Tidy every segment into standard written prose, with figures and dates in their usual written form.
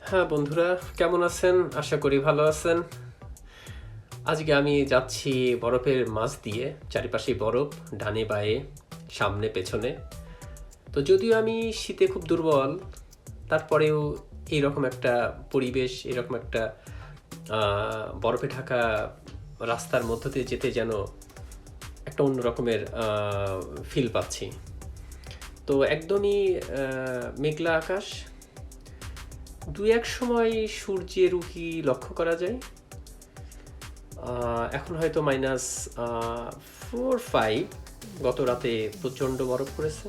হ্যাঁ বন্ধুরা, কেমন আছেন? আশা করি ভালো আছেন। আজকে আমি যাচ্ছি বরফের মাঝ দিয়ে, চারিপাশে বরফ, ডানে বাঁয়ে, সামনে পেছনে। তো যদিও আমি শীতে খুব দুর্বল, তারপরেও এইরকম একটা পরিবেশ, এরকম একটা বরফে ঢাকা রাস্তার মধ্য দিয়ে যেতে যেন একটা অন্য রকমের ফিল পাচ্ছি। তো একদমই মেঘলা আকাশ, দু এক সময় সূর্যের উঁকি লক্ষ্য করা যায়। এখন হয়তো -4-5, গত রাতে প্রচণ্ড বরফ পড়েছে।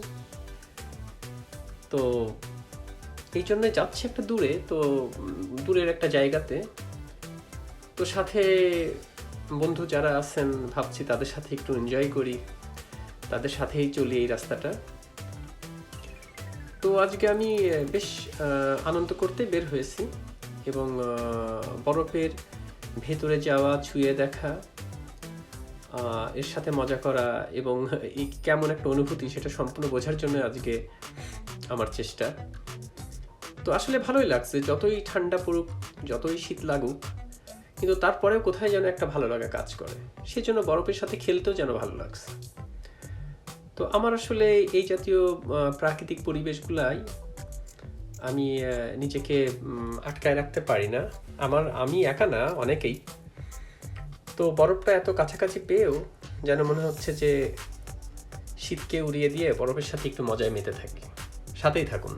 তো এই জন্যে যাচ্ছে একটা দূরে, তো দূরের একটা জায়গাতে। তো সাথে বন্ধু যারা আছেন, ভাবছি তাদের সাথে একটু এনজয় করি, তাদের সাথেই চলি এই রাস্তাটা। তো আজকে আমি বেশ আনন্দ করতে বের হয়েছি, এবং বরফের ভেতরে যাওয়া, ছুঁয়ে দেখা, এর সাথে মজা করা এবং এই কেমন একটা অনুভূতি সেটা সম্পূর্ণ বোঝার জন্য আজকে আমার চেষ্টা। তো আসলে ভালোই লাগছে, যতই ঠান্ডা পড়ুক, যতই শীত লাগুক, কিন্তু তারপরেও কোথায় যেন একটা ভালো লাগা কাজ করে। সেই জন্য বরফের সাথে খেলতেও যেন ভালো লাগছে। তো আমার আসলে এই জাতীয় প্রাকৃতিক পরিবেশগুলাই আমি নিজেকে আটকায় রাখতে পারি না। আমি একা না, অনেকেই। তো বরফটা এত কাছাকাছি পেয়েও যেন মনে হচ্ছে যে শীতকে উড়িয়ে দিয়ে বরফের সাথে একটু মজায় মেতে থাকি। সাথেই থাকুন।